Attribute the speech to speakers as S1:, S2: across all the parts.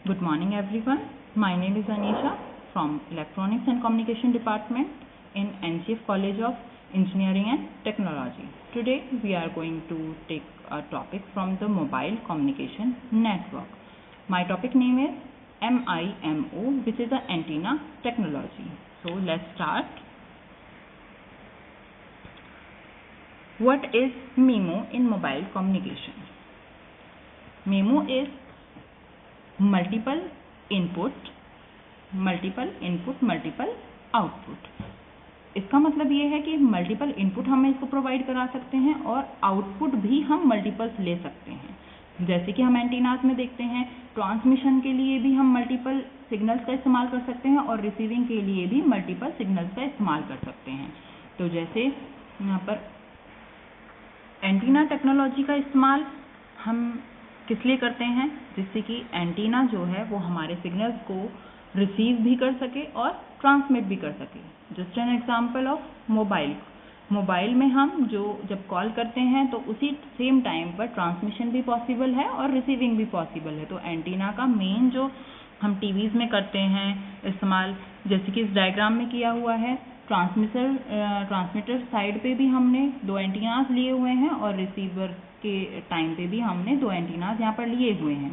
S1: Good morning everyone. My name is Anisha from Electronics and Communication Department in NCF College of Engineering and Technology. Today we are going to take a topic from the Mobile Communication Network. My topic name is MIMO, which is the antenna technology. So let's start. What is MIMO in mobile communication? MIMO is multiple input, multiple output. इसका मतलब ये है कि multiple input हम इसको provide करा सकते हैं और आउटपुट भी हम मल्टीपल्स ले सकते हैं। जैसे कि हम एंटीनास में देखते हैं, ट्रांसमिशन के लिए भी हम मल्टीपल सिग्नल्स का इस्तेमाल कर सकते हैं और रिसीविंग के लिए भी मल्टीपल सिग्नल्स का इस्तेमाल कर सकते हैं। तो जैसे यहाँ पर एंटीना टेक्नोलॉजी का इस्तेमाल हम किस लिए करते हैं, जिससे कि एंटीना जो है वो हमारे सिग्नल्स को रिसीव भी कर सके और ट्रांसमिट भी कर सके। Just an example of mobile में हम जब कॉल करते हैं तो उसी सेम टाइम पर ट्रांसमिशन भी पॉसिबल है और रिसीविंग भी पॉसिबल है। तो एंटीना का मेन जो हम टीवीज़ में करते हैं इस्तेमाल, जैसे कि इस डायग्राम में किया हुआ है, ट्रांसमीटर साइड पे भी हमने 2 एंटीनास लिए हुए हैं और रिसीवर के टाइम पे भी हमने 2 एंटीनास यहाँ पर लिए हुए हैं।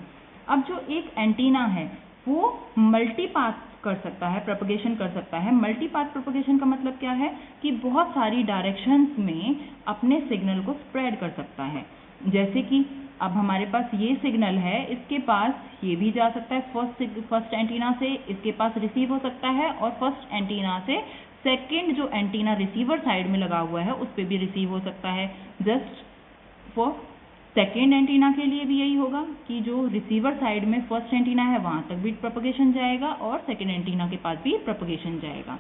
S1: अब जो एक एंटीना है वो मल्टीपाथ कर सकता है, प्रोपगेशन कर सकता है। मल्टीपाथ प्रोपगेशन का मतलब क्या है कि बहुत सारी डायरेक्शंस में अपने सिग्नल को स्प्रेड कर सकता है। जैसे कि अब हमारे पास ये सिग्नल है, इसके पास ये भी जा सकता है, फर्स्ट एंटीना से इसके पास रिसीव हो सकता है और फर्स्ट एंटीना से सेकेंड जो एंटीना रिसीवर साइड में लगा हुआ है उस पर भी रिसीव हो सकता है। जस्ट फॉर सेकेंड एंटीना के लिए भी यही होगा कि जो रिसीवर साइड में फर्स्ट एंटीना है वहाँ तक भी प्रोपगेशन जाएगा और सेकेंड एंटीना के पास भी प्रोपगेशन जाएगा।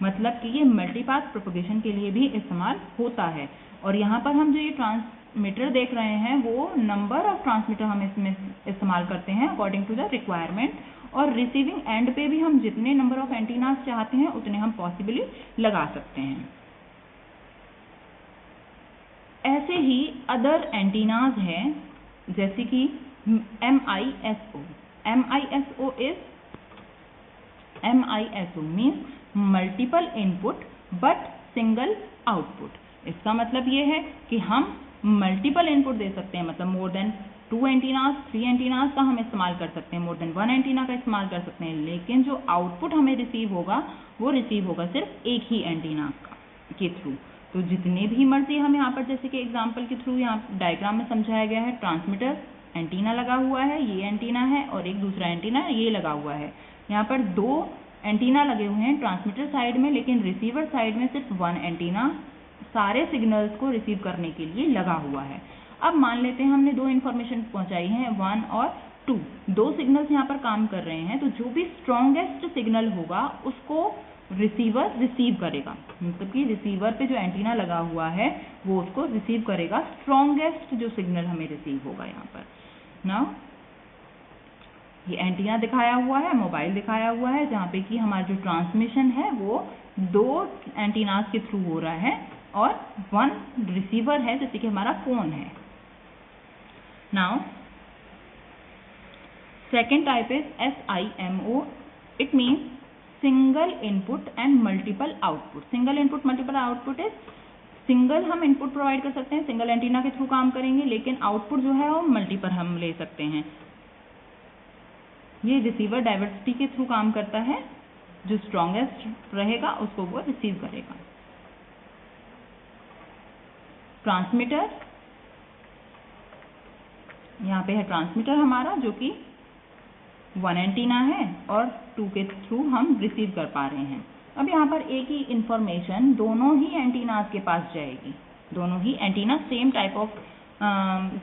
S1: मतलब कि ये मल्टीपाथ प्रोपगेशन के लिए भी इस्तेमाल होता है। और यहाँ पर हम जो ये ट्रांसमीटर देख रहे हैं वो नंबर ऑफ ट्रांसमीटर हम इसमें इस्तेमाल करते हैं अकॉर्डिंग टू द रिक्वायरमेंट, और रिसीविंग एंड पे भी हम जितने नंबर ऑफ एंटीनास चाहते हैं उतने हम पॉसिबली लगा सकते हैं। ऐसे ही अदर एंटीनास हैं, जैसे कि MISO means multiple input but single output. इसका मतलब ये है कि हम मल्टीपल इनपुट दे सकते हैं, मतलब मोर देन 2 एंटीनास 3 एंटीनास का हम इस्तेमाल कर सकते हैं, मोर देन 1 एंटीना का इस्तेमाल कर सकते हैं, लेकिन जो आउटपुट हमें रिसीव होगा वो रिसीव होगा सिर्फ एक ही एंटीना के थ्रू। तो जितने भी मर्जी हम यहाँ पर जैसे कि एग्जांपल के थ्रू यहाँ डायग्राम में समझाया गया है, ट्रांसमीटर एंटीना लगा हुआ है, ये एंटीना है और एक दूसरा एंटीना ये लगा हुआ है। यहाँ पर 2 एंटीना लगे हुए हैं ट्रांसमीटर साइड में, लेकिन रिसीवर साइड में सिर्फ 1 एंटीना सारे सिग्नल्स को रिसीव करने के लिए लगा हुआ है। अब मान लेते हैं हमने 2 इन्फॉर्मेशन पहुंचाई हैं, 1 और 2, 2 सिग्नल्स यहाँ पर काम कर रहे हैं। तो जो भी स्ट्रॉन्गेस्ट सिग्नल होगा उसको रिसीवर रिसीव करेगा, मतलब कि रिसीवर पे जो एंटीना लगा हुआ है वो उसको रिसीव करेगा, स्ट्रॉन्गेस्ट जो सिग्नल हमें रिसीव होगा। यहाँ पर नाउ ये एंटीना दिखाया हुआ है, मोबाइल दिखाया हुआ है, जहाँ पे कि हमारा जो ट्रांसमिशन है वो 2 एंटीनास के थ्रू हो रहा है और 1 रिसीवर है जैसे कि हमारा फोन है। Now second type is SIMO। It means single input and multiple output. Single input multiple output is single हम इनपुट प्रोवाइड कर सकते हैं, सिंगल एंटीना के थ्रू काम करेंगे, लेकिन आउटपुट जो है वो मल्टीपल हम ले सकते हैं। ये रिसीवर डाइवर्सिटी के थ्रू काम करता है, जो स्ट्रॉन्गेस्ट रहेगा उसको वो रिसीव करेगा। ट्रांसमीटर, यहाँ पे है ट्रांसमीटर हमारा जो कि 1 एंटीना है और 2 के थ्रू हम रिसीव कर पा रहे हैं। अब यहाँ पर एक ही इंफॉर्मेशन दोनों ही एंटीनास के पास जाएगी, दोनों ही antenna same type of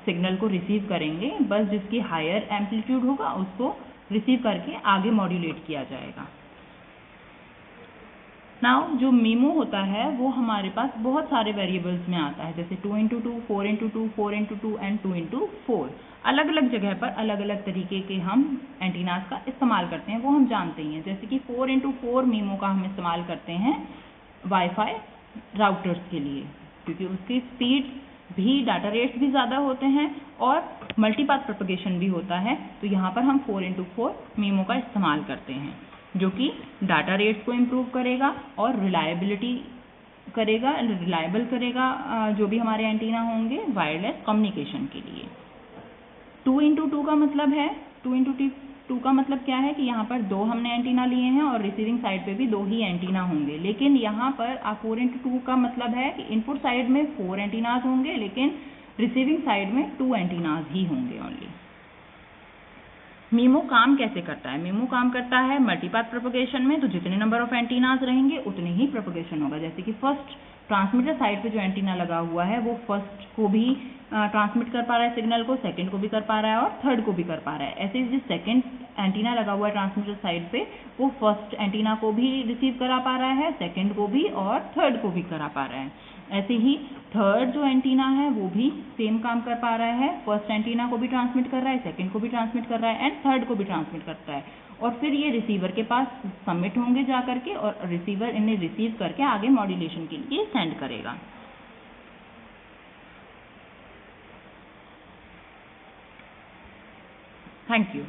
S1: signal को रिसीव करेंगे, बस जिसकी हायर एम्पलीट्यूड होगा उसको रिसीव करके आगे मॉड्यूलेट किया जाएगा। नाउ जो मीमो होता है वो हमारे पास बहुत सारे वेरिएबल्स में आता है, जैसे 2x2, 4x2, 4x2 and 2x4। अलग अलग जगह पर अलग अलग तरीके के हम एंटीनास का इस्तेमाल करते हैं, वो हम जानते ही हैं। जैसे कि 4x4 मीमो का हम इस्तेमाल करते हैं वाईफाई राउटर्स के लिए, क्योंकि उसकी स्पीड भी डाटा रेट्स भी ज़्यादा होते हैं और मल्टीपाथ प्रोपगेशन भी होता है, तो यहाँ पर हम 4x4 मीमो का इस्तेमाल करते हैं, जो कि डाटा रेट्स को इम्प्रूव करेगा और रिलायबल करेगा जो भी हमारे एंटीना होंगे वायरलेस कम्युनिकेशन के लिए। 2x2 का मतलब है, 2x2 का मतलब क्या है कि यहाँ पर 2 हमने एंटीना लिए हैं और रिसीविंग साइड पे भी 2 ही एंटीना होंगे, लेकिन यहाँ पर 4x2 का मतलब है कि इनपुट साइड में 4 एंटीनाज होंगे लेकिन रिसीविंग साइड में 2 एंटीनाज ही होंगे ओनली। मीमो काम कैसे करता है? मीमो काम करता है मल्टीपाथ प्रोपगेशन में, तो जितने नंबर ऑफ एंटीनाज रहेंगे उतने ही प्रोपगेशन होगा। जैसे कि फर्स्ट ट्रांसमीटर साइड पे जो एंटीना लगा हुआ है वो फर्स्ट को भी ट्रांसमिट कर पा रहा है सिग्नल को, सेकंड को भी कर पा रहा है और थर्ड को भी कर पा रहा है। ऐसे ही जो सेकंड एंटीना लगा हुआ है ट्रांसमीटर साइड पे वो फर्स्ट एंटीना को भी रिसीव करा पा रहा है, सेकंड को भी और थर्ड को भी करा पा रहा है। ऐसे ही थर्ड जो एंटीना है वो भी सेम काम कर पा रहा है, फर्स्ट एंटीना को भी ट्रांसमिट कर रहा है, सेकंड को भी ट्रांसमिट कर रहा है एंड थर्ड को भी ट्रांसमिट करता है, और फिर ये रिसीवर के पास सबमिट होंगे जा करके और रिसीवर इन्हें रिसीव करके आगे मॉड्यूलेशन के लिए सेंड करेगा। Thank you.